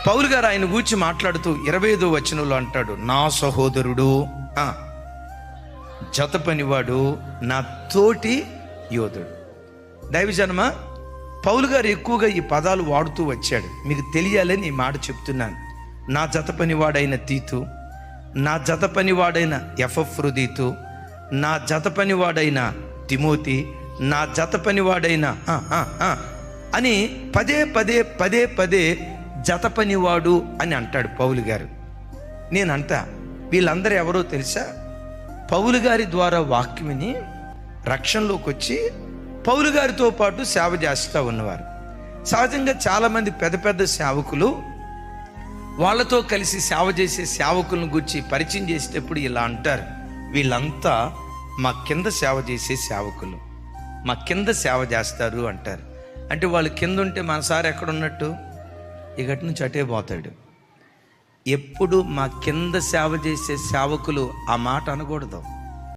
పౌలు గారు ఆయన గూర్చి మాట్లాడుతూ 25వ వచనంలో అంటాడు, నా సహోదరుడు, జత పనివాడు, నా తోటి యోధుడు. దైవజనమా, పౌలు గారు ఎక్కువగా ఈ పదాలు వాడుతూ వచ్చాడు. మీకు తెలియాలని ఈ మాట చెప్తున్నాను. నా జత పనివాడైన తీతు, నా జత పనివాడైన ఎపఫ్రోదితు, నా జత పనివాడైన తిమోతి, నా జత పనివాడైన అని పదే పదే పదే పదే జత పనివాడు అని అంటాడు పౌలు గారు. నేనంటా, వీళ్ళందరూ ఎవరో తెలుసా? పౌలు గారి ద్వారా వాక్యమని రక్షణలోకి వచ్చి పౌలు గారితో పాటు సేవ చేస్తూ ఉన్నవారు. సహజంగా చాలామంది పెద్ద పెద్ద సేవకులు వాళ్ళతో కలిసి సేవ చేసే సేవకులను గురించి పరిచయం చేసేటప్పుడు ఇలా అంటారు, వీళ్ళంతా మా కింద సేవ చేసే సేవకులు, మా కింద సేవ చేస్తారు అంటారు. అంటే వాళ్ళు కింద ఉంటే మన సార్ ఎక్కడున్నట్టు? ఇకటి నుంచి అటే పోతాడు. ఎప్పుడు మా కింద సేవ చేసే సేవకులు ఆ మాట అనకూడదు.